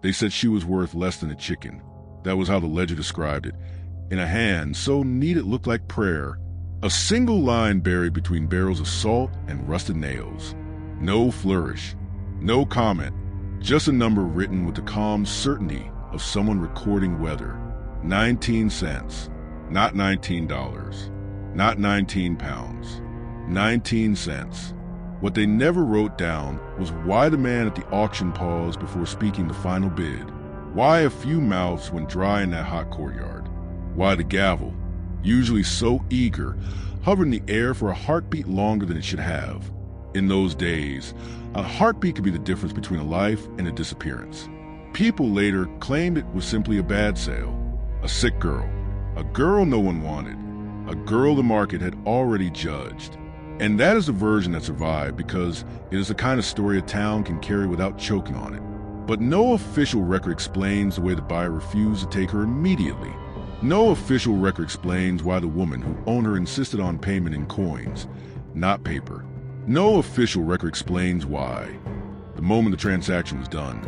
They said she was worth less than a chicken. That was how the ledger described it. In a hand so neat it looked like prayer. A single line buried between barrels of salt and rusted nails. No flourish. No comment. Just a number written with the calm certainty of someone recording weather. 19 cents. Not $19. Not 19 pounds. 19 cents. What they never wrote down was why the man at the auction paused before speaking the final bid. Why a few mouths went dry in that hot courtyard. Why the gavel, usually so eager, hovered in the air for a heartbeat longer than it should have. In those days, a heartbeat could be the difference between a life and a disappearance. People later claimed it was simply a bad sale. A sick girl. A girl no one wanted. A girl the market had already judged. And that is the version that survived because it is the kind of story a town can carry without choking on it. But no official record explains the way the buyer refused to take her immediately. No official record explains why the woman who owned her insisted on payment in coins, not paper. No official record explains why. The moment the transaction was done,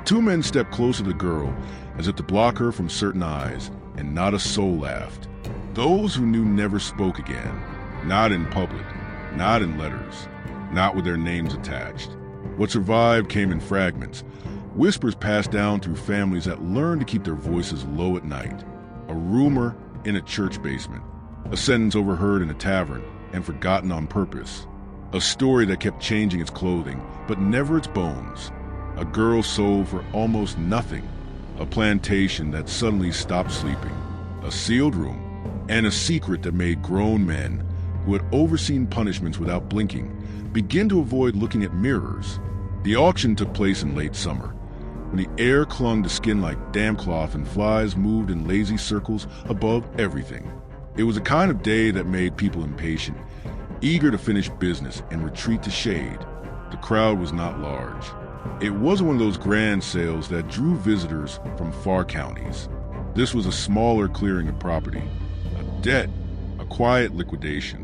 two men stepped closer to the girl as if to block her from certain eyes, and not a soul laughed. Those who knew never spoke again, not in public, not in letters, not with their names attached. What survived came in fragments, whispers passed down through families that learned to keep their voices low at night. A rumor in a church basement, a sentence overheard in a tavern and forgotten on purpose, a story that kept changing its clothing but never its bones, a girl sold for almost nothing, a plantation that suddenly stopped sleeping, a sealed room, and a secret that made grown men who had overseen punishments without blinking begin to avoid looking at mirrors. The auction took place in late summer, when the air clung to skin like damp cloth and flies moved in lazy circles above everything. It was a kind of day that made people impatient, eager to finish business and retreat to shade. The crowd was not large. It wasn't one of those grand sales that drew visitors from far counties. This was a smaller clearing of property, a debt, a quiet liquidation.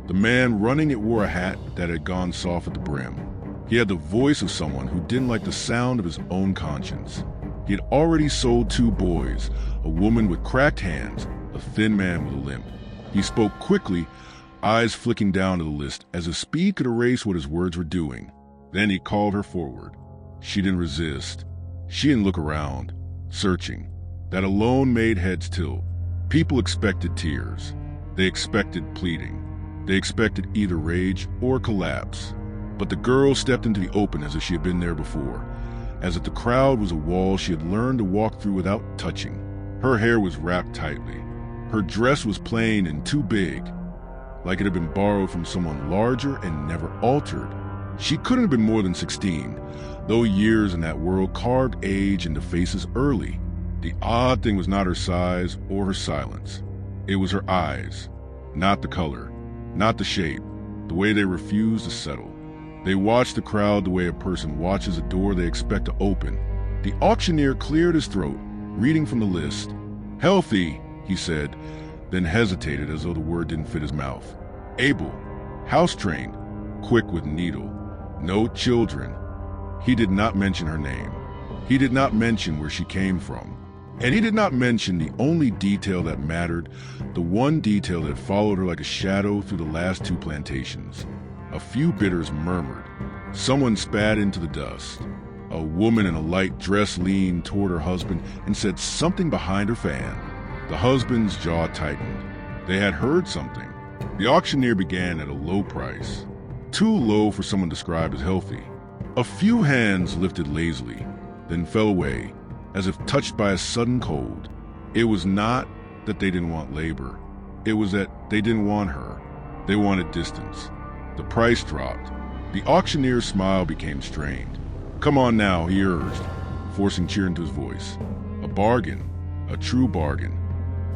The man running it wore a hat that had gone soft at the brim. He had the voice of someone who didn't like the sound of his own conscience. He had already sold 2 boys, a woman with cracked hands, a thin man with a limp. He spoke quickly, eyes flicking down to the list as if speed could erase what his words were doing. Then he called her forward. She didn't resist. She didn't look around, searching. That alone made heads tilt. People expected tears. They expected pleading. They expected either rage or collapse. But the girl stepped into the open as if she had been there before, as if the crowd was a wall she had learned to walk through without touching. Her hair was wrapped tightly. Her dress was plain and too big, like it had been borrowed from someone larger and never altered. She couldn't have been more than 16, though years in that world carved age into faces early. The odd thing was not her size or her silence. It was her eyes, not the color, not the shape, the way they refused to settle. They watched the crowd the way a person watches a door they expect to open. The auctioneer cleared his throat, reading from the list. "Healthy," he said, then hesitated as though the word didn't fit his mouth. "Able, house-trained, quick with needle, no children." He did not mention her name. He did not mention where she came from. And he did not mention the only detail that mattered, the one detail that followed her like a shadow through the last 2 plantations. A few bidders murmured. Someone spat into the dust. A woman in a light dress leaned toward her husband and said something behind her fan. The husband's jaw tightened. They had heard something. The auctioneer began at a low price, too low for someone described as healthy. A few hands lifted lazily, then fell away, as if touched by a sudden cold. It was not that they didn't want labor. It was that they didn't want her. They wanted distance. The price dropped. The auctioneer's smile became strained. "Come on now," he urged, forcing cheer into his voice. "A bargain. A true bargain.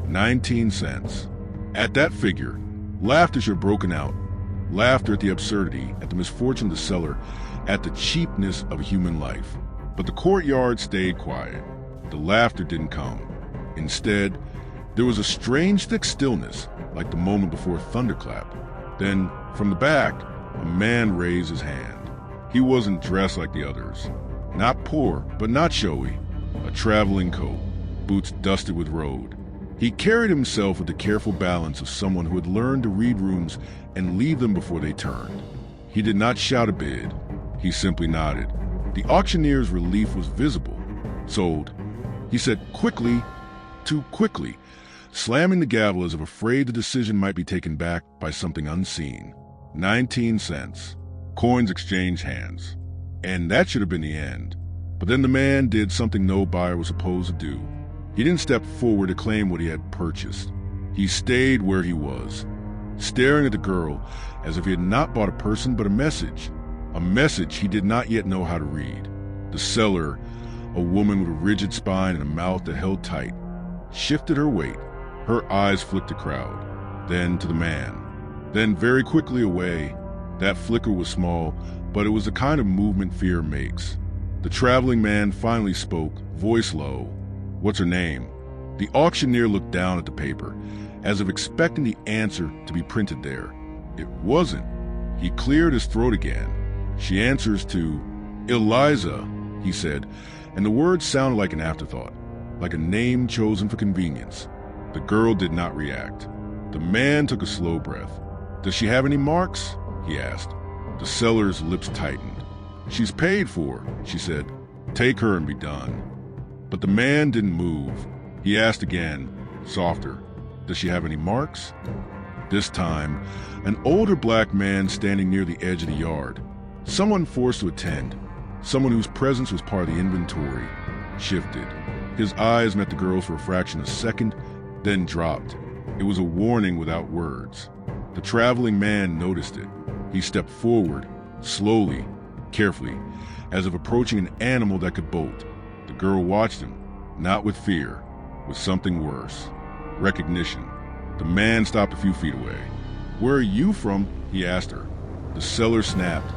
19 cents. At that figure, laughter should have broken out. Laughter at the absurdity, at the misfortune of the seller, at the cheapness of human life. But the courtyard stayed quiet. The laughter didn't come. Instead, there was a strange thick stillness, like the moment before a thunderclap. Then, from the back, a man raised his hand. He wasn't dressed like the others. Not poor, but not showy. a traveling coat, boots dusted with road. He carried himself with the careful balance of someone who had learned to read rooms and leave them before they turned. He did not shout a bid. He simply nodded. The auctioneer's relief was visible. Sold, he said quickly, too quickly, slamming the gavel as if afraid the decision might be taken back by something unseen. 19 cents. Coins exchanged hands. And that should have been the end. But then the man did something no buyer was supposed to do. He didn't step forward to claim what he had purchased. He stayed where he was, staring at the girl as if he had not bought a person but a message he did not yet know how to read. The seller, a woman with a rigid spine and a mouth that held tight, shifted her weight. Her eyes flicked the crowd, then to the man, then very quickly away. That flicker was small, but it was the kind of movement fear makes. The traveling man finally spoke, voice low. "What's her name?" The auctioneer looked down at the paper, as if expecting the answer to be printed there. It wasn't. He cleared his throat again. "She answers to Eliza," he said, and the word sounded like an afterthought, like a name chosen for convenience. The girl did not react. The man took a slow breath. "Does she have any marks?" he asked. The seller's lips tightened. "She's paid for," she said. "Take her and be done." But the man didn't move. He asked again, softer, "Does she have any marks?" This time, an older black man standing near the edge of the yard, someone forced to attend, someone whose presence was part of the inventory, shifted. His eyes met the girl's for a fraction of a second, then dropped. It was a warning without words. The traveling man noticed it. He stepped forward, slowly, carefully, as if approaching an animal that could bolt. The girl watched him, not with fear, with something worse. Recognition. The man stopped a few feet away. "Where are you from?" he asked her. The seller snapped.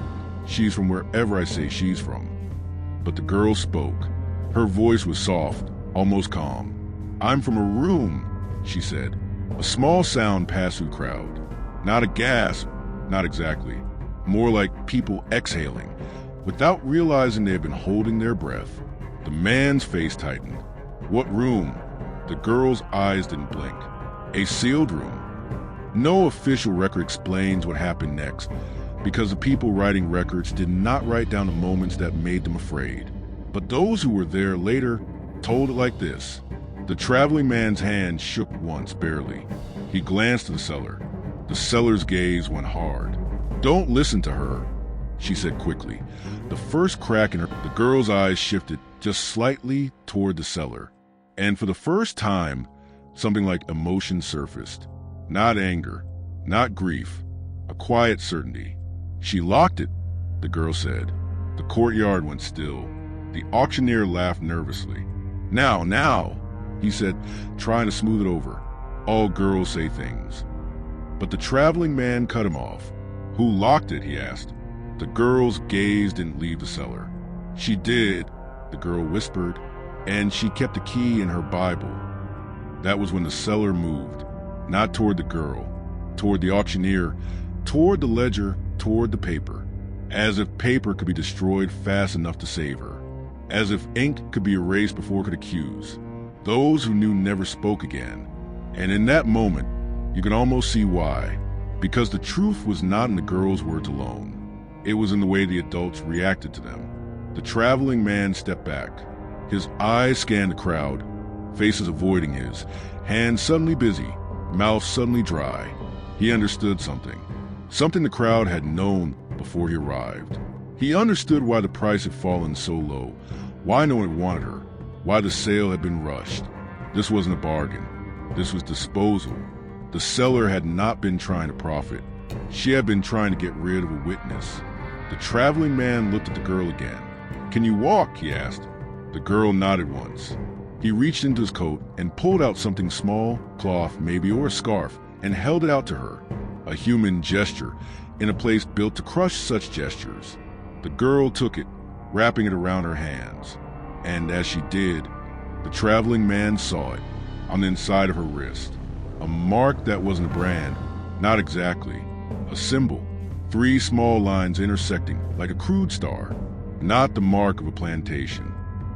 "She's from wherever I say she's from." But the girl spoke. Her voice was soft, almost calm. "I'm from a room," she said. A small sound passed through the crowd. Not a gasp, not exactly. More like people exhaling, without realizing they had been holding their breath. The man's face tightened. "What room?" The girl's eyes didn't blink. "A sealed room." No official record explains what happened next, because the people writing records did not write down the moments that made them afraid. But those who were there later told it like this. The traveling man's hand shook once, barely. He glanced to the seller. The seller's gaze went hard. "Don't listen to her," she said quickly. The first crack in the girl's eyes shifted just slightly toward the seller. And for the first time, something like emotion surfaced. Not anger, not grief, a quiet certainty. "She locked it," the girl said. The courtyard went still. The auctioneer laughed nervously. Now, he said, trying to smooth it over. "All girls say things." But the traveling man cut him off. "Who locked it?" he asked. The girl's gaze didn't leave the cellar. "She did," the girl whispered, "and she kept the key in her Bible." That was when the seller moved, not toward the girl, toward the auctioneer, toward the ledger, toward the paper, as if paper could be destroyed fast enough to save her, as if ink could be erased before it could accuse. Those who knew never spoke again, and in that moment, you could almost see why, because the truth was not in the girl's words alone. It was in the way the adults reacted to them. The traveling man stepped back. His eyes scanned the crowd, faces avoiding his, hands suddenly busy, mouth suddenly dry. He understood something the crowd had known before he arrived. He understood why the price had fallen so low, why no one wanted her, why the sale had been rushed. This wasn't a bargain. This was disposal. The seller had not been trying to profit. She had been trying to get rid of a witness. The traveling man looked at the girl again. "Can you walk?" he asked. The girl nodded once. He reached into his coat and pulled out something small, cloth maybe, or a scarf, and held it out to her. A human gesture in a place built to crush such gestures. The girl took it, wrapping it around her hands. And as she did, the traveling man saw it, on the inside of her wrist. A mark that wasn't a brand, not exactly. A symbol, 3 small lines intersecting like a crude star. Not the mark of a plantation,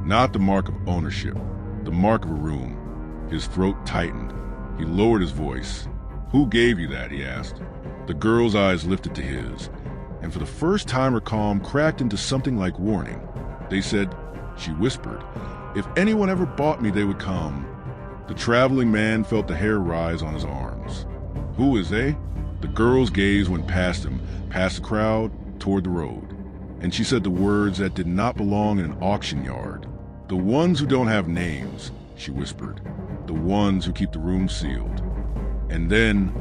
Not the mark of ownership, the mark of a room. His throat tightened. He lowered his voice. "Who gave you that?" he asked. The girl's eyes lifted to his, and for the first time her calm cracked into something like warning. "They said," she whispered, "if anyone ever bought me, they would come." The traveling man felt the hair rise on his arms. "Who is they?" The girl's gaze went past him, past the crowd, toward the road, and she said the words that did not belong in an auction yard. "The ones who don't have names," she whispered. "The ones who keep the room sealed." And then,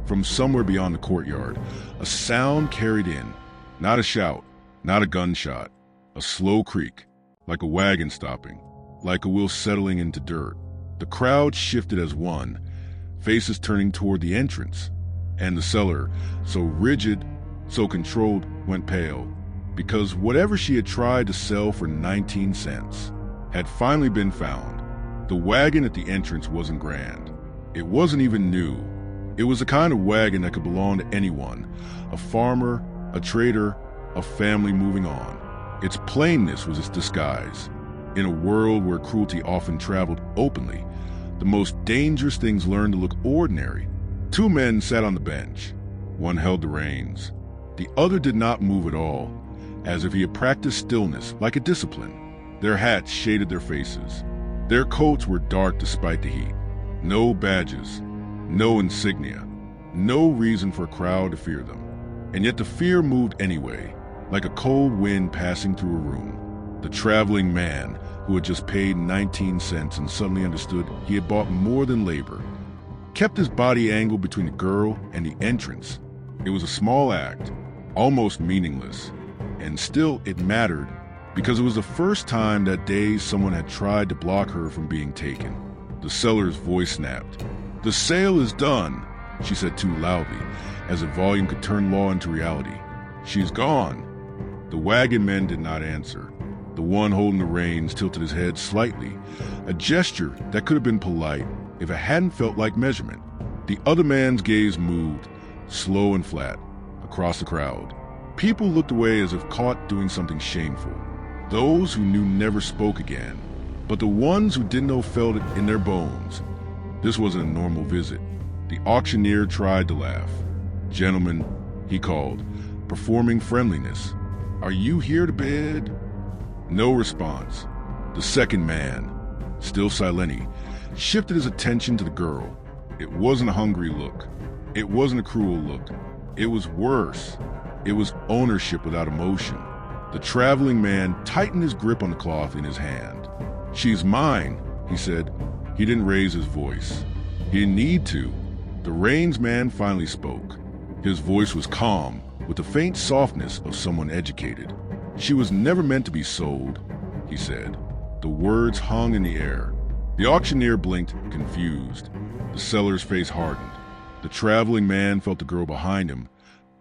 from somewhere beyond the courtyard, a sound carried in. Not a shout, not a gunshot. A slow creak, like a wagon stopping, like a wheel settling into dirt. The crowd shifted as one, faces turning toward the entrance. And the seller, so rigid, so controlled, went pale, because whatever she had tried to sell for 19 cents had finally been found. The wagon at the entrance wasn't grand. It wasn't even new. It was the kind of wagon that could belong to anyone, a farmer, a trader, a family moving on. Its plainness was its disguise. In a world where cruelty often traveled openly, the most dangerous things learned to look ordinary. Two men sat on the bench. One held the reins. The other did not move at all, as if he had practiced stillness like a discipline. Their hats shaded their faces. Their coats were dark despite the heat. No badges, no insignia, no reason for a crowd to fear them. And yet the fear moved anyway, like a cold wind passing through a room. The traveling man, who had just paid 19 cents and suddenly understood he had bought more than labor, kept his body angled between the girl and the entrance. It was a small act, almost meaningless, and still it mattered, because it was the first time that day someone had tried to block her from being taken. The seller's voice snapped. "The sale is done," she said too loudly, as if volume could turn law into reality. "She's gone." The wagon men did not answer. The one holding the reins tilted his head slightly, a gesture that could have been polite if it hadn't felt like measurement. The other man's gaze moved, slow and flat, across the crowd. People looked away as if caught doing something shameful. Those who knew never spoke again, but the ones who didn't know felt it in their bones. This wasn't a normal visit. The auctioneer tried to laugh. "Gentlemen," he called, performing friendliness, "are you here to bid?" No response. The second man, still silent, shifted his attention to the girl. It wasn't a hungry look. It wasn't a cruel look. It was worse. It was ownership without emotion. The traveling man tightened his grip on the cloth in his hand. "She's mine," he said. He didn't raise his voice. He didn't need to. The reins man finally spoke. His voice was calm, with the faint softness of someone educated. "She was never meant to be sold," he said. The words hung in the air. The auctioneer blinked, confused. The seller's face hardened. The traveling man felt the girl behind him,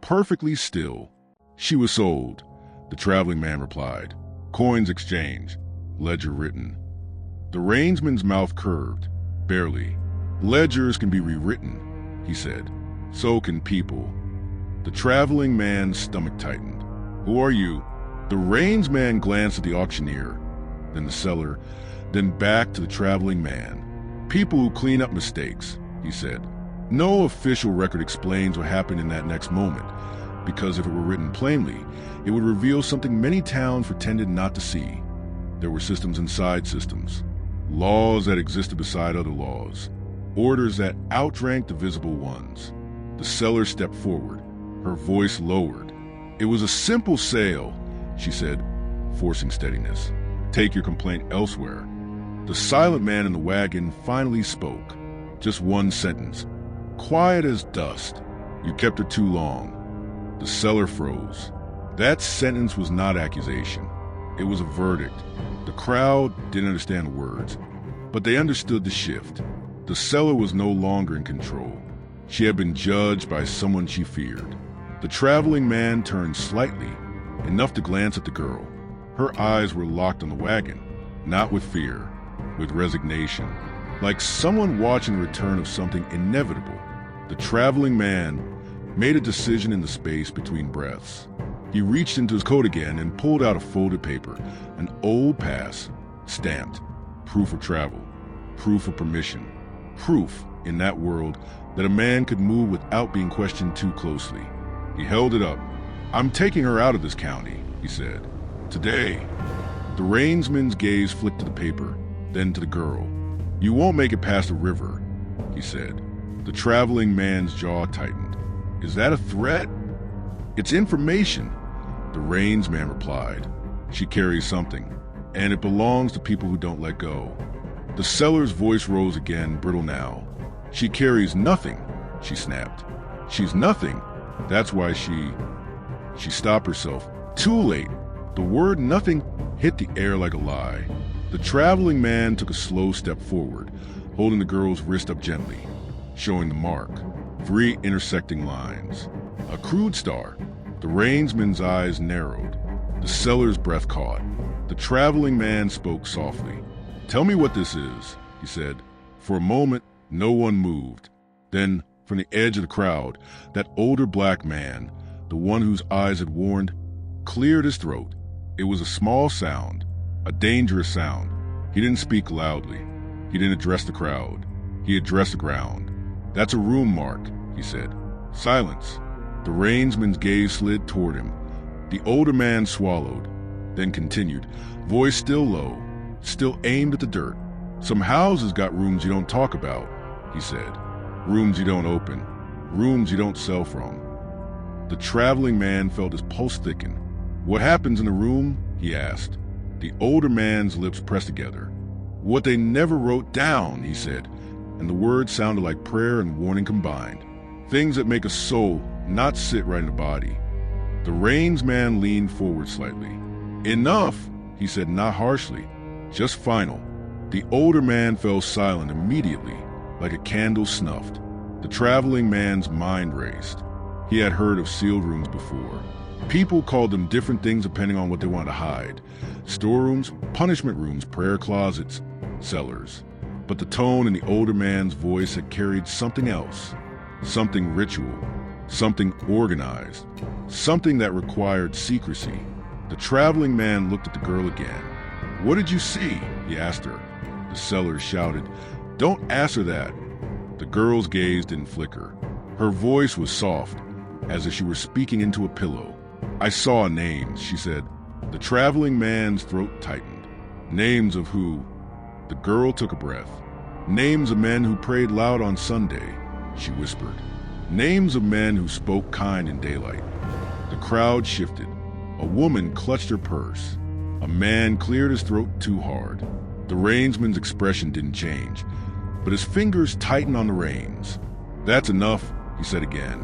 perfectly still. "She was sold," the traveling man replied. "Coins exchanged, ledger written." The reinsman's mouth curved, barely. "Ledgers can be rewritten," he said. "So can people." The traveling man's stomach tightened. "Who are you?" The reinsman glanced at the auctioneer, then the seller, then back to the traveling man. "People who clean up mistakes," he said. No official record explains what happened in that next moment, because if it were written plainly, it would reveal something many towns pretended not to see. There were systems inside systems, laws that existed beside other laws, orders that outranked the visible ones. The seller stepped forward, her voice lowered. "It was a simple sale," she said, forcing steadiness. "Take your complaint elsewhere." The silent man in the wagon finally spoke. Just one sentence, quiet as dust. "You kept her too long." The seller froze. That sentence was not accusation. It was a verdict. The crowd didn't understand the words, but they understood the shift. The seller was no longer in control. She had been judged by someone she feared. The traveling man turned slightly, enough to glance at the girl. Her eyes were locked on the wagon, not with fear, with resignation, like someone watching the return of something inevitable. The traveling man made a decision in the space between breaths. He reached into his coat again and pulled out a folded paper, an old pass, stamped. Proof of travel, proof of permission, proof in that world that a man could move without being questioned too closely. He held it up. "I'm taking her out of this county," he said. "Today." The rainsman's gaze flicked to the paper, then to the girl. "You won't make it past the river," he said. The traveling man's jaw tightened. "Is that a threat?" "It's information," the rainsman replied. "She carries something, and it belongs to people who don't let go." The seller's voice rose again, brittle now. "She carries nothing," she snapped. "She's nothing. That's why she stopped herself. Too late. The word nothing hit the air like a lie. The traveling man took a slow step forward, holding the girl's wrist up gently, showing the mark. 3 intersecting lines. A crude star. The rainsman's eyes narrowed. The seller's breath caught. The traveling man spoke softly. "Tell me what this is," he said. For a moment, no one moved. Then, from the edge of the crowd, that older black man, the one whose eyes had warned, cleared his throat. It was a small sound, a dangerous sound. He didn't speak loudly. He didn't address the crowd. He addressed the ground. "That's a room mark," he said. Silence. The rainsman's gaze slid toward him. The older man swallowed, then continued, voice still low, still aimed at the dirt. "Some houses got rooms you don't talk about," he said. "Rooms you don't open. Rooms you don't sell from." The traveling man felt his pulse thicken. "What happens in the room?" he asked. The older man's lips pressed together. "What they never wrote down," he said, and the words sounded like prayer and warning combined. "Things that make a soul not sit right in the body." The rainsman leaned forward slightly. "Enough," he said, not harshly, just final. The older man fell silent immediately, like a candle snuffed. The traveling man's mind raced. He had heard of sealed rooms before. People called them different things depending on what they wanted to hide. Storerooms, punishment rooms, prayer closets, cellars. But the tone in the older man's voice had carried something else. Something ritual. Something organized. Something that required secrecy. The traveling man looked at the girl again. "What did you see?" he asked her. The seller shouted, "Don't ask her that." The girl's gaze didn't flicker. Her voice was soft, as if she were speaking into a pillow. "I saw names," she said. The traveling man's throat tightened. "Names of who?" The girl took a breath. "Names of men who prayed loud on Sunday," she whispered. "Names of men who spoke kind in daylight." The crowd shifted. A woman clutched her purse. A man cleared his throat too hard. The rainsman's expression didn't change, but his fingers tightened on the reins. "That's enough," he said again.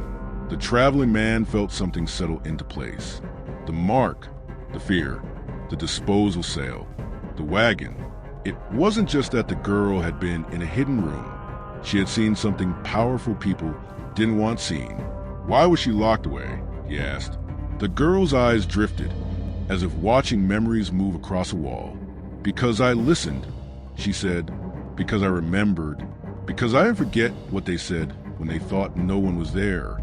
The traveling man felt something settle into place. The mark, the fear, the disposal sale, the wagon. It wasn't just that the girl had been in a hidden room. She had seen something powerful people didn't want seen. "Why was she locked away?" he asked. The girl's eyes drifted, as if watching memories move across a wall. "Because I listened," she said. "Because I remembered. Because I didn't forget what they said when they thought no one was there."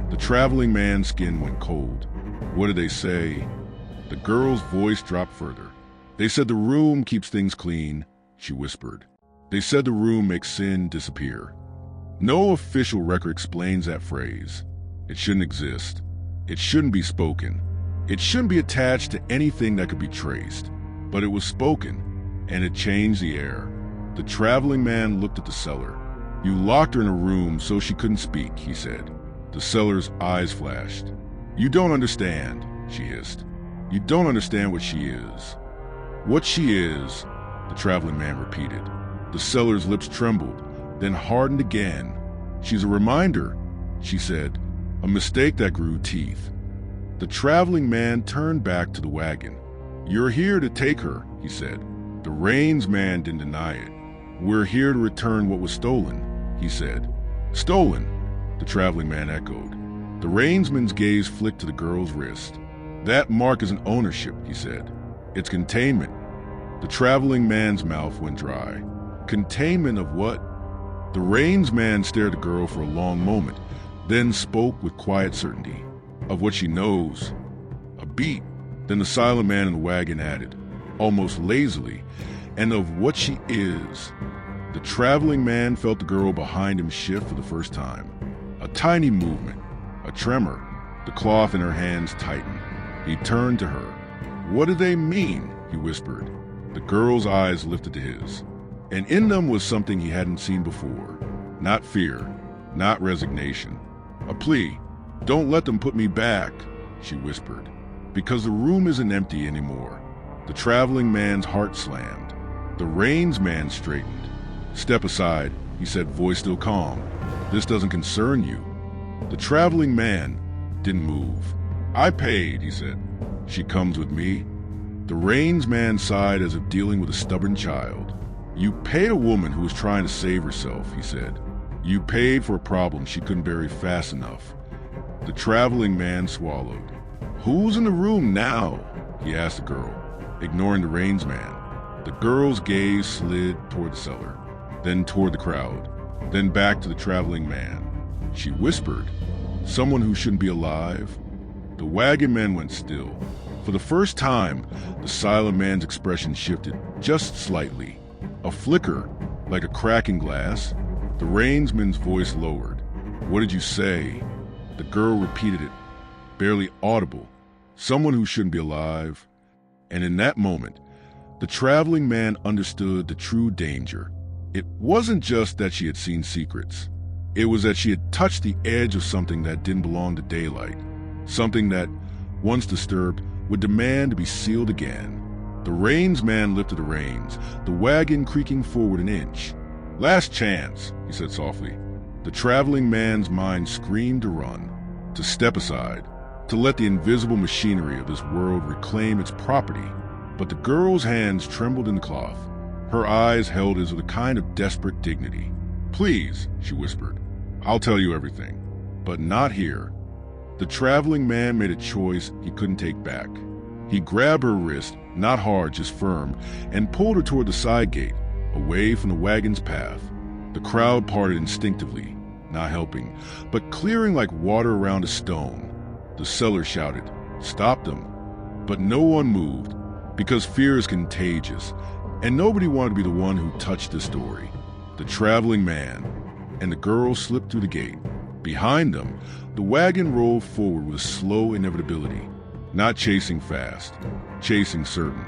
The traveling man's skin went cold. "What did they say?" The girl's voice dropped further. "They said the room keeps things clean," she whispered. "They said the room makes sin disappear." No official record explains that phrase. It shouldn't exist. It shouldn't be spoken. It shouldn't be attached to anything that could be traced. But it was spoken, and it changed the air. The traveling man looked at the seller. "You locked her in a room so she couldn't speak," he said. The seller's eyes flashed. "You don't understand," she hissed. "You don't understand what she is." "What she is," the traveling man repeated. The seller's lips trembled, then hardened again. "She's a reminder," she said, "a mistake that grew teeth." The traveling man turned back to the wagon. "You're here to take her," he said. The reins man didn't deny it. "We're here to return what was stolen," he said. "Stolen," the traveling man echoed. The reinsman's gaze flicked to the girl's wrist. "That mark isn't ownership," he said. "It's containment." The traveling man's mouth went dry. "Containment of what?" The reins man stared at the girl for a long moment, then spoke with quiet certainty. "Of what she knows." A beat. Then the silent man in the wagon added, almost lazily, and of what she is. The traveling man felt the girl behind him shift for the first time. A tiny movement, a tremor, the cloth in her hands tightened. He turned to her. "What do they mean?" he whispered. The girl's eyes lifted to his, and in them was something he hadn't seen before. Not fear, not resignation. A plea. "Don't let them put me back," she whispered, "because the room isn't empty anymore." The traveling man's heart slammed. The reins man straightened. "Step aside," he said, voice still calm. "This doesn't concern you." The traveling man didn't move. "I paid," he said. "She comes with me." The reins man sighed as if dealing with a stubborn child. "You paid a woman who was trying to save herself," he said. "You paid for a problem she couldn't bury fast enough." The traveling man swallowed. "Who's in the room now?" he asked the girl, ignoring the reins man. The girl's gaze slid toward the cellar, then toward the crowd, then back to the traveling man. She whispered, "Someone who shouldn't be alive." The wagon man went still. For the first time, the silent man's expression shifted just slightly. A flicker, like a crack in glass. The reinsman's voice lowered. "What did you say?" The girl repeated it, barely audible. "Someone who shouldn't be alive." And in that moment, the traveling man understood the true danger. It wasn't just that she had seen secrets. It was that she had touched the edge of something that didn't belong to daylight. Something that, once disturbed, would demand to be sealed again. The reins man lifted the reins, the wagon creaking forward an inch. "Last chance," he said softly. The traveling man's mind screamed to run, to step aside, to let the invisible machinery of this world reclaim its property. But the girl's hands trembled in the cloth. Her eyes held his with a kind of desperate dignity. "Please," she whispered, "I'll tell you everything, but not here." The traveling man made a choice he couldn't take back. He grabbed her wrist, not hard, just firm, and pulled her toward the side gate, away from the wagon's path. The crowd parted instinctively, not helping, but clearing like water around a stone. The seller shouted, "Stop them!" But no one moved, because fear is contagious, and nobody wanted to be the one who touched the story. The traveling man and the girl slipped through the gate. Behind them, the wagon rolled forward with slow inevitability, not chasing fast, chasing certain.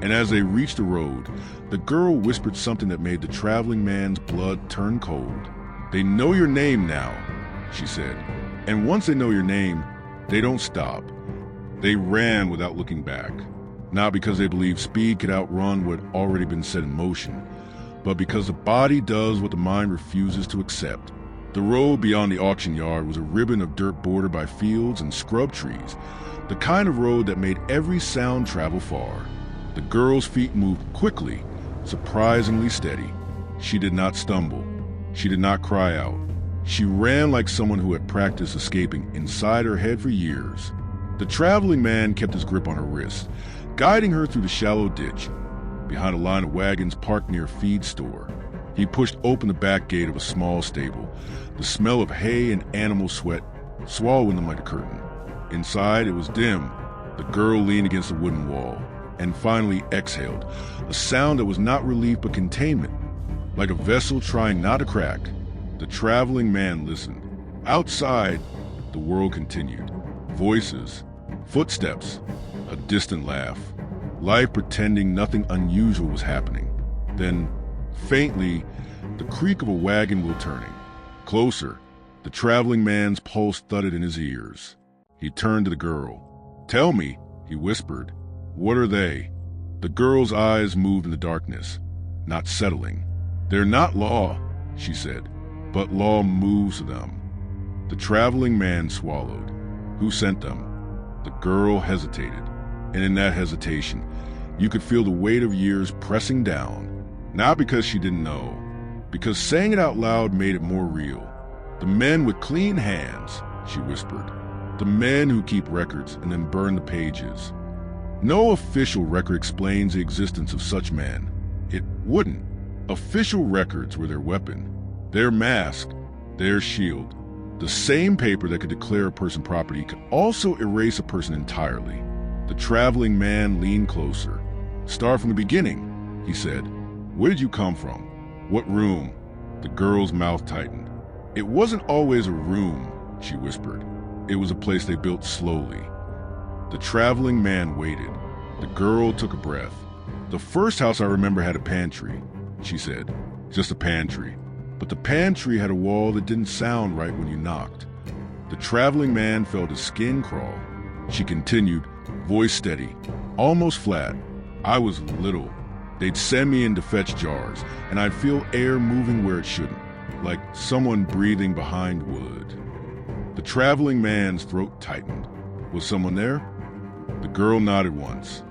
And as they reached the road, the girl whispered something that made the traveling man's blood turn cold. "They know your name now," she said. "And once they know your name, they don't stop." They ran without looking back, not because they believed speed could outrun what had already been set in motion, but because the body does what the mind refuses to accept. The road beyond the auction yard was a ribbon of dirt bordered by fields and scrub trees, the kind of road that made every sound travel far. The girl's feet moved quickly, surprisingly steady. She did not stumble. She did not cry out. She ran like someone who had practiced escaping inside her head for years. The traveling man kept his grip on her wrist, guiding her through the shallow ditch, behind a line of wagons parked near a feed store. He pushed open the back gate of a small stable, the smell of hay and animal sweat swallowing them like a curtain. Inside, it was dim. The girl leaned against a wooden wall, and finally exhaled, a sound that was not relief but containment, like a vessel trying not to crack. The traveling man listened. Outside, the world continued. Voices, footsteps, a distant laugh. Life pretending nothing unusual was happening. Then, faintly, the creak of a wagon wheel turning. Closer, the traveling man's pulse thudded in his ears. He turned to the girl. "Tell me," he whispered. "What are they?" The girl's eyes moved in the darkness, not settling. "They're not law," she said, "but law moves to them." The traveling man swallowed. "Who sent them?" The girl hesitated, and in that hesitation, you could feel the weight of years pressing down. Not because she didn't know, because saying it out loud made it more real. "The men with clean hands," she whispered. "The men who keep records and then burn the pages." No official record explains the existence of such men. It wouldn't. Official records were their weapon, their mask, their shield. The same paper that could declare a person property could also erase a person entirely. The traveling man leaned closer. "Start from the beginning," he said. Where did you come from? What room? The girl's mouth tightened. It wasn't always a room, she whispered. It was a place they built slowly. The traveling man waited. The girl took a breath. The first house I remember had a pantry, she said. Just a pantry. But the pantry had a wall that didn't sound right when you knocked. The traveling man felt his skin crawl. She continued, voice steady, almost flat. I was little. They'd send me in to fetch jars, and I'd feel air moving where it shouldn't, like someone breathing behind wood. The traveling man's throat tightened. Was someone there? The girl nodded once.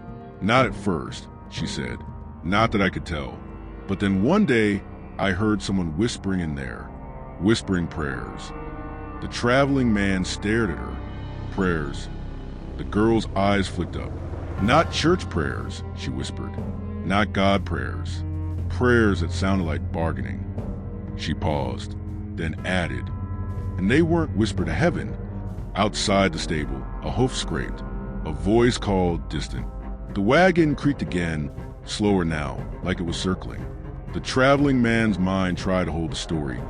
Not at first, she said. Not that I could tell. But then one day, I heard someone whispering in there, whispering prayers. The traveling man stared at her. Prayers. The girl's eyes flicked up. Not church prayers, she whispered. Not God prayers. Prayers that sounded like bargaining. She paused, then added. And they weren't whispered to heaven. Outside the stable, a hoof scraped. A voice called distant. The wagon creaked again, slower now, like it was circling. The traveling man's mind tried to hold the story,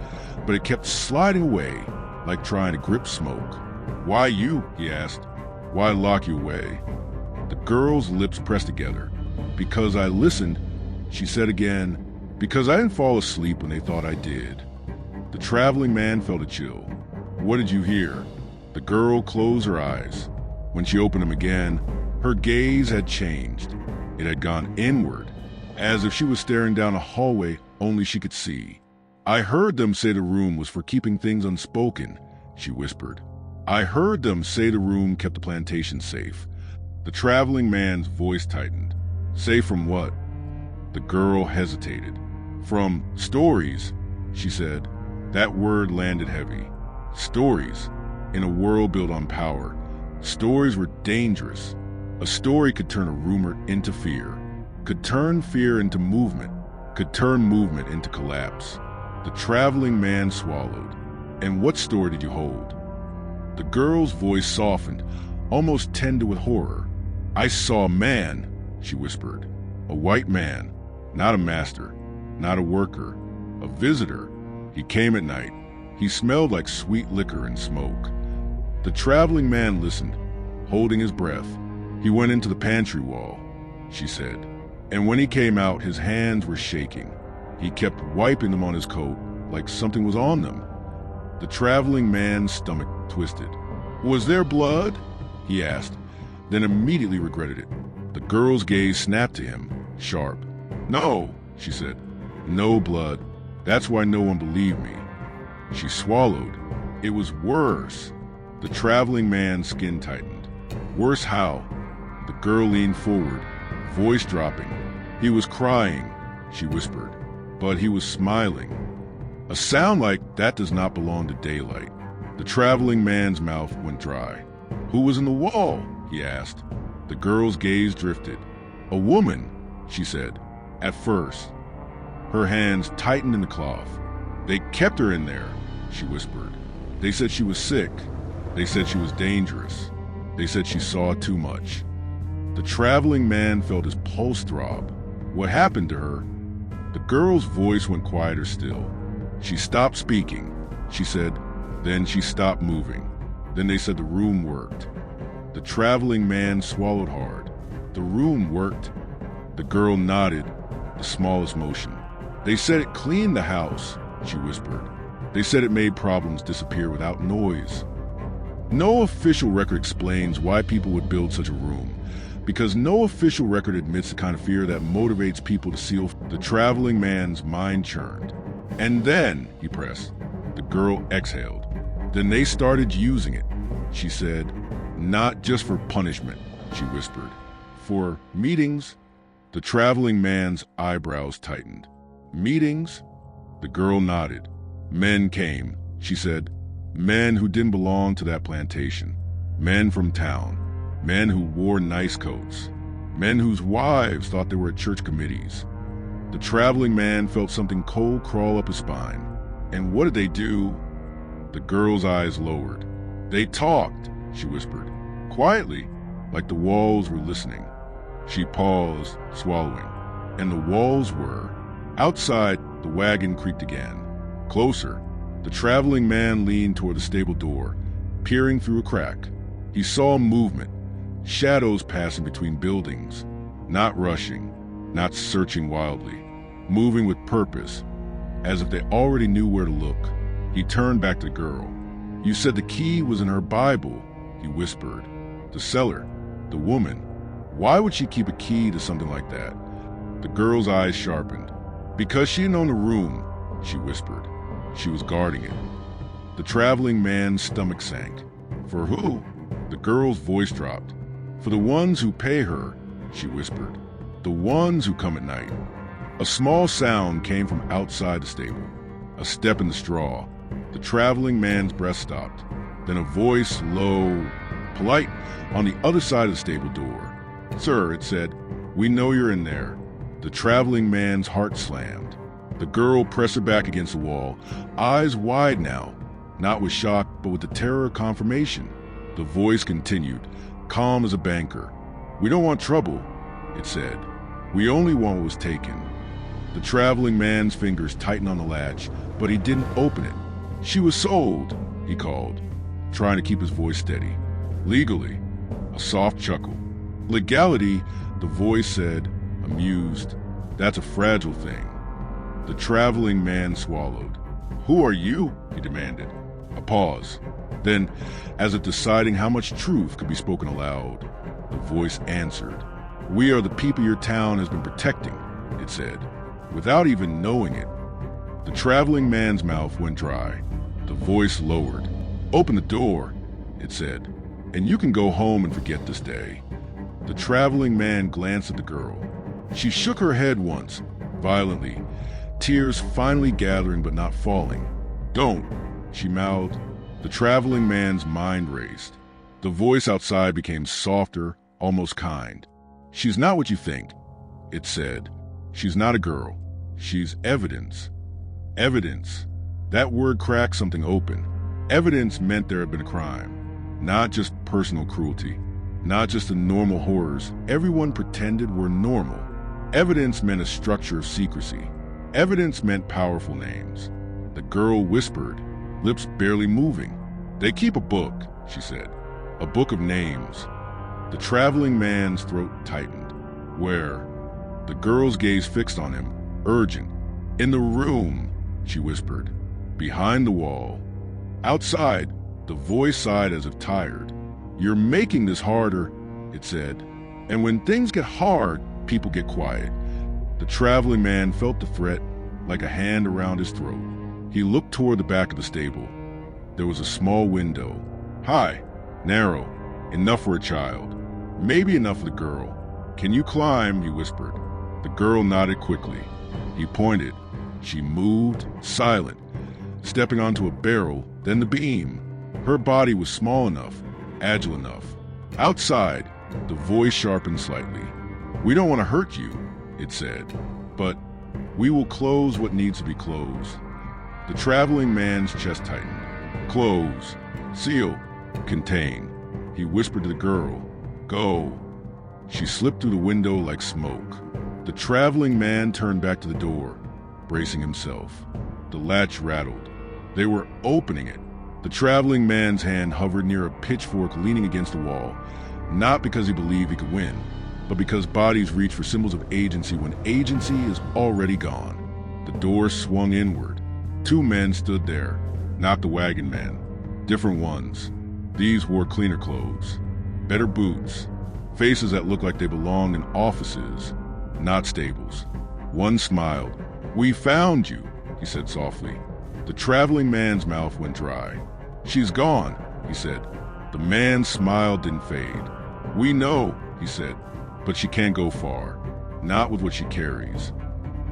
but it kept sliding away, like trying to grip smoke. Why you? He asked. Why lock you away? The girl's lips pressed together. Because I listened, she said again, because I didn't fall asleep when they thought I did. The traveling man felt a chill. What did you hear? The girl closed her eyes. When she opened them again, her gaze had changed. It had gone inward, as if she was staring down a hallway only she could see. I heard them say the room was for keeping things unspoken, she whispered. I heard them say the room kept the plantation safe. The traveling man's voice tightened. Safe from what? The girl hesitated. From stories, she said. That word landed heavy. Stories. In a world built on power, stories were dangerous. A story could turn a rumor into fear, could turn fear into movement, could turn movement into collapse. The traveling man swallowed. And what story did you hold? The girl's voice softened, almost tender with horror. I saw a man, she whispered. A white man, not a master, not a worker, a visitor. He came at night. He smelled like sweet liquor and smoke. The traveling man listened, holding his breath. He went into the pantry wall, she said. And when he came out, his hands were shaking. He kept wiping them on his coat like something was on them. The traveling man's stomach twisted. Was there blood? He asked, then immediately regretted it. The girl's gaze snapped to him, sharp. No, she said. No blood. That's why no one believed me. She swallowed. It was worse. The traveling man's skin tightened. Worse how? The girl leaned forward, voice dropping. He was crying, she whispered, but he was smiling. A sound like that does not belong to daylight. The traveling man's mouth went dry. Who was in the wall? He asked. The girl's gaze drifted. A woman, she said, at first. Her hands tightened in the cloth. They kept her in there, she whispered. They said she was sick. They said she was dangerous. They said she saw too much. The traveling man felt his pulse throb. What happened to her? The girl's voice went quieter still. She stopped speaking, she said. Then she stopped moving. Then they said the room worked. The traveling man swallowed hard. The room worked. The girl nodded, the smallest motion. They said it cleaned the house, she whispered. They said it made problems disappear without noise. No official record explains why people would build such a room, because no official record admits the kind of fear that motivates people to seal. The traveling man's mind churned. And then, he pressed. The girl exhaled. Then they started using it, she said. Not just for punishment, she whispered. For meetings. The traveling man's eyebrows tightened. Meetings? The girl nodded. Men came, she said. Men who didn't belong to that plantation. Men from town. Men who wore nice coats. Men whose wives thought they were at church committees. The traveling man felt something cold crawl up his spine. And what did they do? The girl's eyes lowered. They talked, she whispered. Quietly, like the walls were listening. She paused, swallowing. and the walls were. Outside, the wagon creaked again. Closer, the traveling man leaned toward the stable door, peering through a crack. He saw movement, shadows passing between buildings, not rushing, not searching wildly, moving with purpose, as if they already knew where to look. He turned back to the girl. "You said the key was in her Bible," he whispered. "The seller, the woman. Why would she keep a key to something like that?" The girl's eyes sharpened. "Because she didn't own the room," she whispered. "She was guarding it." The traveling man's stomach sank. "For who?" The girl's voice dropped. "For the ones who pay her," she whispered. "The ones who come at night." A small sound came from outside the stable. A step in the straw. The traveling man's breath stopped. Then a voice, low, polite, on the other side of the stable door. "Sir," it said, "we know you're in there." The traveling man's heart slammed. The girl pressed her back against the wall, eyes wide now, not with shock, but with the terror of confirmation. The voice continued, calm as a banker. "We don't want trouble," it said. "We only want what was taken." The traveling man's fingers tightened on the latch, but he didn't open it. "She was sold," he called, trying to keep his voice steady. "Legally." A soft chuckle. "Legality," the voice said, amused. "That's a fragile thing." The traveling man swallowed. "Who are you?" he demanded. A pause. Then, as if deciding how much truth could be spoken aloud, the voice answered. "We are the people your town has been protecting," it said, without even knowing it. The traveling man's mouth went dry. The voice lowered. "Open the door," it said, "and you can go home and forget this day." The traveling man glanced at the girl. She shook her head once, violently, tears finally gathering but not falling. "Don't," she mouthed. The traveling man's mind raced. The voice outside became softer, almost kind. "She's not what you think," it said. "She's not a girl. She's evidence." Evidence. That word cracked something open. Evidence meant there had been a crime. Not just personal cruelty. Not just the normal horrors everyone pretended were normal. Evidence meant a structure of secrecy. Evidence meant powerful names. The girl whispered, lips barely moving. "They keep a book," she said. "A book of names." The traveling man's throat tightened. "Where?" The girl's gaze fixed on him, urgent. "In the room," she whispered. "Behind the wall." "Outside," the voice sighed as if tired. "You're making this harder," it said. "And when things get hard, people get quiet." The traveling man felt the threat like a hand around his throat. He looked toward the back of the stable. There was a small window. High, narrow, enough for a child. Maybe enough for the girl. "Can you climb?" he whispered. The girl nodded quickly. He pointed. She moved, silent, stepping onto a barrel, then the beam. Her body was small enough, agile enough. Outside, the voice sharpened slightly. "We don't want to hurt you," it said, "but we will close what needs to be closed." The traveling man's chest tightened. "Close, seal, contain," he whispered to the girl. "Go." She slipped through the window like smoke. The traveling man turned back to the door, bracing himself. The latch rattled. They were opening it. The traveling man's hand hovered near a pitchfork leaning against the wall, not because he believed he could win, but because bodies reach for symbols of agency when agency is already gone. The door swung inward. Two men stood there, not the wagon men, different ones. These wore cleaner clothes, better boots, faces that looked like they belonged in offices, not stables. One smiled. "We found you," he said softly. The traveling man's mouth went dry. "She's gone," he said. The man's smile didn't fade. "We know," he said, "but she can't go far. Not with what she carries."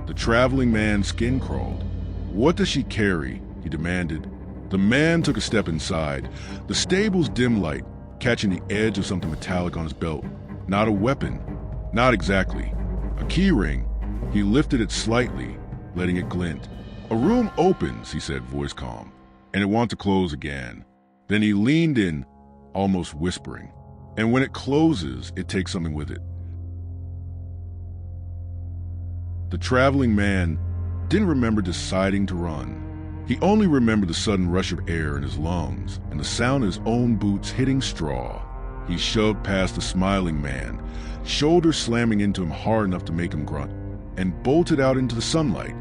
The traveling man's skin crawled. "What does she carry?" he demanded. The man took a step inside, the stable's dim light catching the edge of something metallic on his belt. Not a weapon. Not exactly. A key ring. He lifted it slightly, letting it glint. "A room opens," he said, voice calm, "and it wants to close again." Then he leaned in, almost whispering. "And when it closes, it takes something with it." The traveling man didn't remember deciding to run. He only remembered the sudden rush of air in his lungs and the sound of his own boots hitting straw. He shoved past the smiling man, shoulders slamming into him hard enough to make him grunt, and bolted out into the sunlight.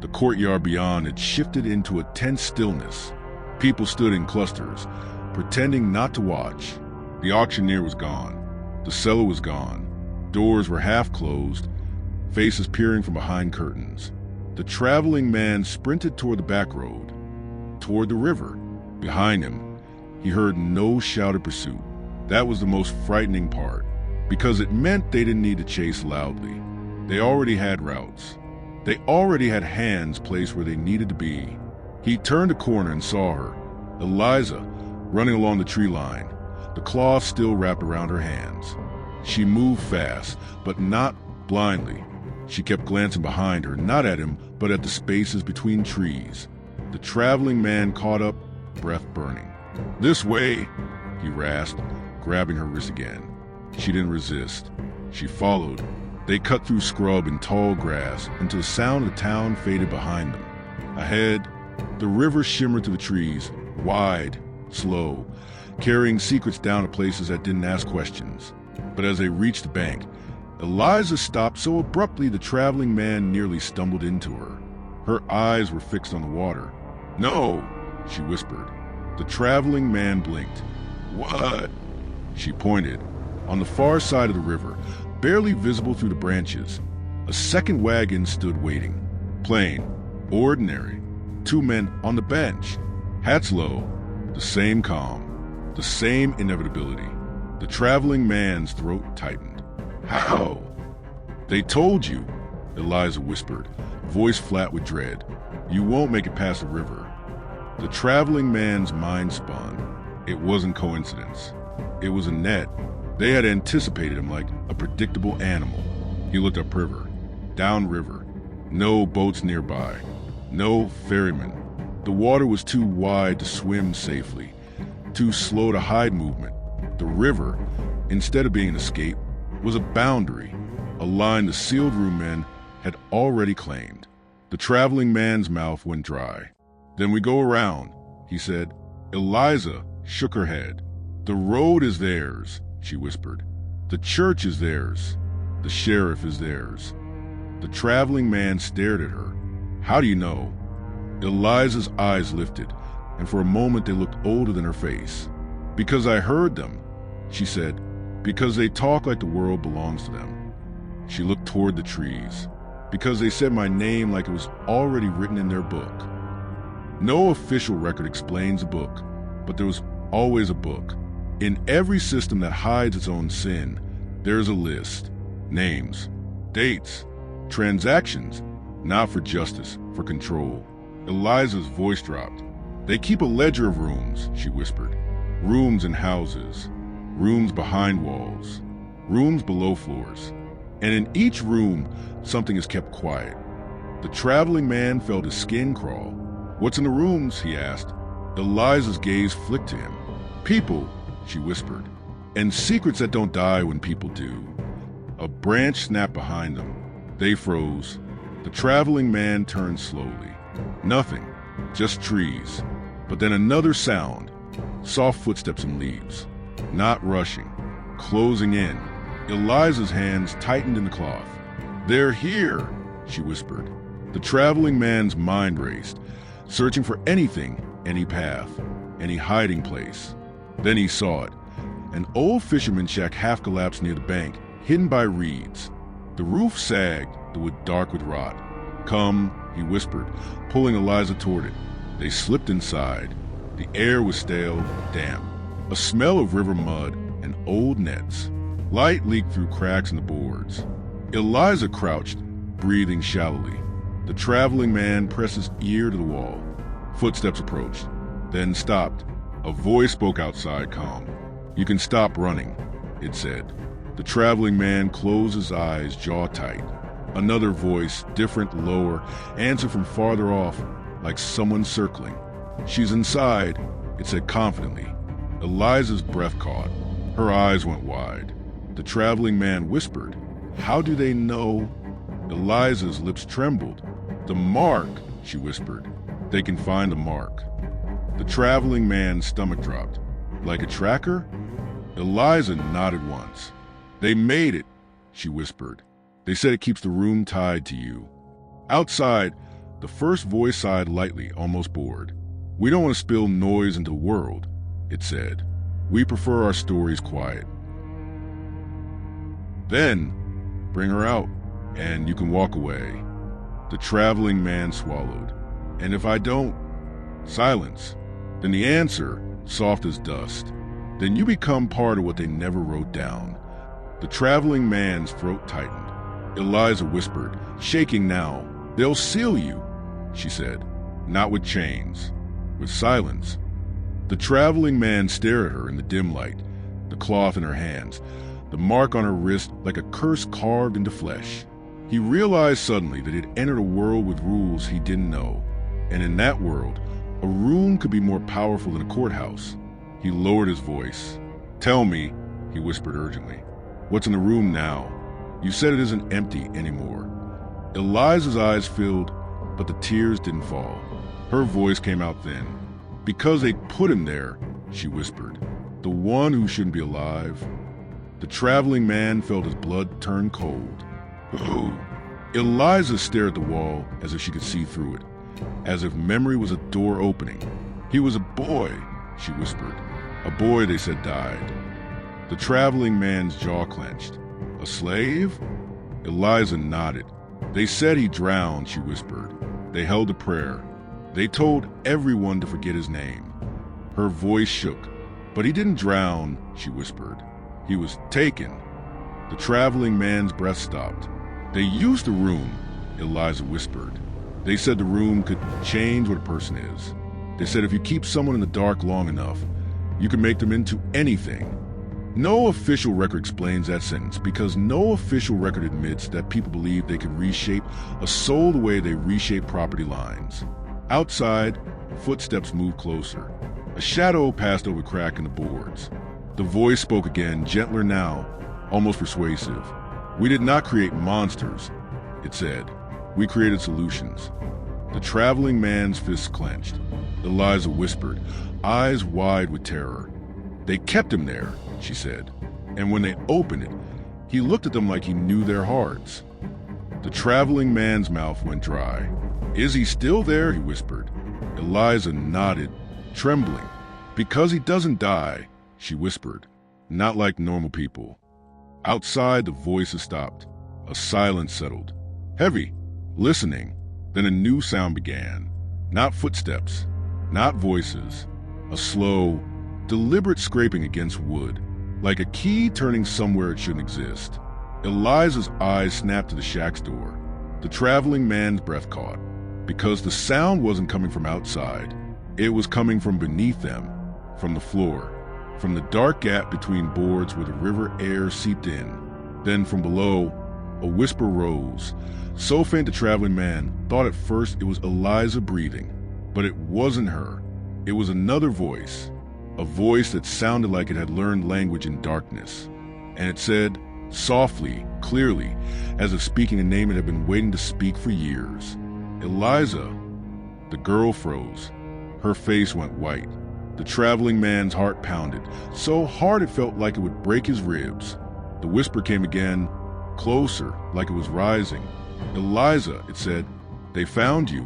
The courtyard beyond had shifted into a tense stillness. People stood in clusters, pretending not to watch. The auctioneer was gone. The seller was gone. Doors were half closed, faces peering from behind curtains. The traveling man sprinted toward the back road, toward the river. Behind him, he heard no shouted pursuit. That was the most frightening part, because it meant they didn't need to chase loudly. They already had routes. They already had hands placed where they needed to be. He turned a corner and saw her, Eliza, running along the tree line, the cloth still wrapped around her hands. She moved fast, but not blindly. She kept glancing behind her, not at him, but at the spaces between trees. The traveling man caught up, breath burning. "This way," he rasped, grabbing her wrist again. She didn't resist. She followed. They cut through scrub and tall grass until the sound of the town faded behind them. Ahead, the river shimmered through the trees, wide, slow, carrying secrets down to places that didn't ask questions. But as they reached the bank, Eliza stopped so abruptly the traveling man nearly stumbled into her. Her eyes were fixed on the water. "No," she whispered. The traveling man blinked. "What?" She pointed. On the far side of the river, barely visible through the branches, a second wagon stood waiting. Plain, ordinary. 2 men on the bench, hats low, the same calm, the same inevitability. The traveling man's throat tightened. "How?" "They told you," Eliza whispered, voice flat with dread. "You won't make it past the river." The traveling man's mind spun. It wasn't coincidence. It was a net. They had anticipated him like a predictable animal. He looked upriver, downriver. No boats nearby. No ferryman. The water was too wide to swim safely, too slow to hide movement. The river, instead of being an escape, was a boundary, a line the sealed room men had already claimed. The traveling man's mouth went dry. "Then we go around," he said. Eliza shook her head. "The road is theirs," she whispered. "The church is theirs. The sheriff is theirs." The traveling man stared at her. "How do you know?" Eliza's eyes lifted, and for a moment they looked older than her face. "Because I heard them," she said. "Because they talk like the world belongs to them." She looked toward the trees. "Because they said my name like it was already written in their book." No official record explains a book, but there was always a book. In every system that hides its own sin, there is a list. Names, dates, transactions, not for justice, for control. Eliza's voice dropped. "They keep a ledger of rooms," she whispered. "Rooms in houses, rooms behind walls, rooms below floors. And in each room, something is kept quiet." The traveling man felt his skin crawl. "What's in the rooms?" he asked. Eliza's gaze flicked to him. "People," she whispered, "and secrets that don't die when people do." A branch snapped behind them. They froze. The traveling man turned slowly. Nothing, just trees. But then another sound, soft footsteps in leaves. Not rushing, closing in. Eliza's hands tightened in the cloth. "They're here," she whispered. The traveling man's mind raced, searching for anything, any path, any hiding place. Then he saw it. An old fisherman's shack half collapsed near the bank, hidden by reeds. The roof sagged, the wood dark with rot. "Come," he whispered, pulling Eliza toward it. They slipped inside. The air was stale, damp. A smell of river mud and old nets. Light leaked through cracks in the boards. Eliza crouched, breathing shallowly. The traveling man pressed his ear to the wall. Footsteps approached, then stopped. A voice spoke outside, calm. "You can stop running," it said. The traveling man closed his eyes, jaw tight. Another voice, different, lower, answered from farther off, like someone circling. "She's inside," it said confidently. Eliza's breath caught. Her eyes went wide. The traveling man whispered, "How do they know?" Eliza's lips trembled. "The mark," she whispered. "They can find the mark." The traveling man's stomach dropped. "Like a tracker?" Eliza nodded once. "They made it," she whispered. "They said it keeps the room tied to you." Outside, the first voice sighed lightly, almost bored. "We don't want to spill noise into the world," it said. "We prefer our stories quiet." "Then, bring her out, and you can walk away." The traveling man swallowed. "And if I don't?" Silence. Then the answer, soft as dust. "Then you become part of what they never wrote down." The traveling man's throat tightened. Eliza whispered, shaking now. "They'll seal you," she said. "Not with chains, with silence." The traveling man stared at her in the dim light, the cloth in her hands, the mark on her wrist like a curse carved into flesh. He realized suddenly that he'd entered a world with rules he didn't know, and in that world, a room could be more powerful than a courthouse. He lowered his voice. "Tell me," he whispered urgently, "what's in the room now? You said it isn't empty anymore." Eliza's eyes filled, but the tears didn't fall. Her voice came out thin. "Because they put him there," she whispered. "The one who shouldn't be alive." The traveling man felt his blood turn cold. "Who?" Eliza stared at the wall as if she could see through it, as if memory was a door opening. "He was a boy," she whispered. "A boy they said died." The traveling man's jaw clenched. "A slave?" Eliza nodded. "They said he drowned," she whispered. "They held a prayer. They told everyone to forget his name." Her voice shook. "But he didn't drown," she whispered. "He was taken." The traveling man's breath stopped. "They used the room," Eliza whispered. "They said the room could change what a person is. They said if you keep someone in the dark long enough, you can make them into anything." No official record explains that sentence because no official record admits that people believe they can reshape a soul the way they reshape property lines. Outside, footsteps moved closer. A shadow passed over a crack in the boards. The voice spoke again, gentler now, almost persuasive. "We did not create monsters," it said. "We created solutions." The traveling man's fists clenched. Eliza whispered, eyes wide with terror. "They kept him there," she said. "And when they opened it, he looked at them like he knew their hearts." The traveling man's mouth went dry. "Is he still there?" he whispered. Eliza nodded, trembling. "Because he doesn't die," she whispered. "Not like normal people." Outside, the voices stopped. A silence settled. Heavy, listening. Then a new sound began. Not footsteps, not voices. A slow, deliberate scraping against wood, like a key turning somewhere it shouldn't exist. Eliza's eyes snapped to the shack's door. The traveling man's breath caught, because the sound wasn't coming from outside. It was coming from beneath them, from the floor, from the dark gap between boards where the river air seeped in. Then from below, a whisper rose, so faint the traveling man thought at first it was Eliza breathing. But it wasn't her. It was another voice, a voice that sounded like it had learned language in darkness. And it said, softly, clearly, as if speaking a name it had been waiting to speak for years. "Eliza." The girl froze. Her face went white. The traveling man's heart pounded, so hard it felt like it would break his ribs. The whisper came again, closer, like it was rising. "Eliza," it said, "they found you."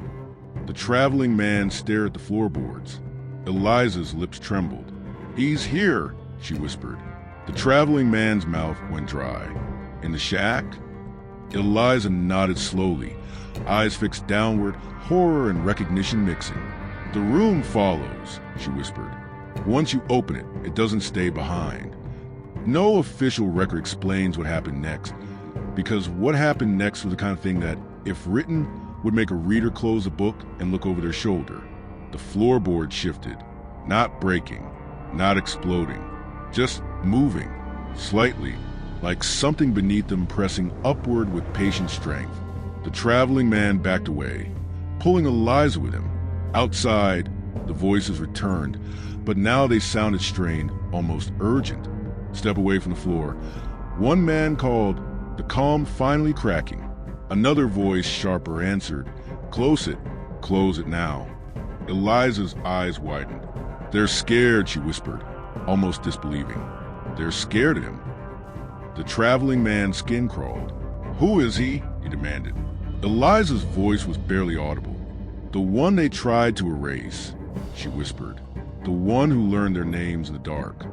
The traveling man stared at the floorboards. Eliza's lips trembled. "He's here," she whispered. The traveling man's mouth went dry. "In the shack?" Eliza nodded slowly, eyes fixed downward, horror and recognition mixing. "The room follows," she whispered. "Once you open it, it doesn't stay behind." No official record explains what happened next, because what happened next was the kind of thing that, if written, would make a reader close a book and look over their shoulder. The floorboard shifted, not breaking, not exploding, just moving, slightly, like something beneath them pressing upward with patient strength. The traveling man backed away, pulling Eliza with him. Outside, the voices returned, but now they sounded strained, almost urgent. Step away from the floor. One man called, the calm finally cracking. Another voice, sharper, answered, "Close it. Close it now." Eliza's eyes widened. "They're scared," she whispered, almost disbelieving. "They're scared of him." The traveling man's skin crawled. "Who is he?" he demanded. Eliza's voice was barely audible. "The one they tried to erase," she whispered. "The one who learned their names in the dark."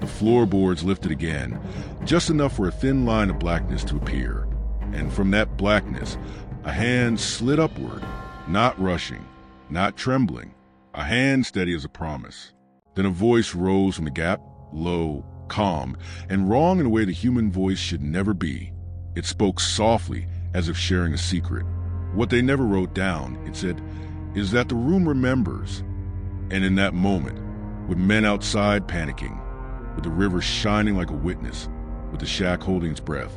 The floorboards lifted again, just enough for a thin line of blackness to appear. And from that blackness, a hand slid upward, not rushing, not trembling, a hand steady as a promise. Then a voice rose from the gap, low, calm, and wrong in a way the human voice should never be. It spoke softly, as if sharing a secret. What they never wrote down, it said, is that the room remembers. And in that moment, with men outside panicking, with the river shining like a witness, with the shack holding its breath,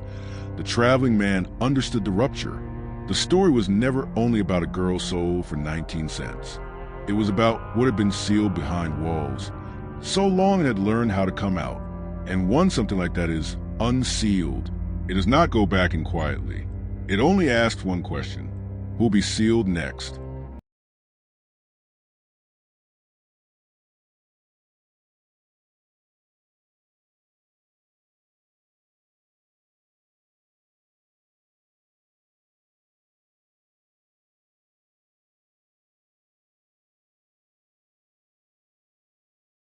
the traveling man understood the rupture. The story was never only about a girl sold for 19 cents. It was about what had been sealed behind walls. So long it had learned how to come out. And once something like that is unsealed, it does not go back in quietly. It only asks one question: who will be sealed next?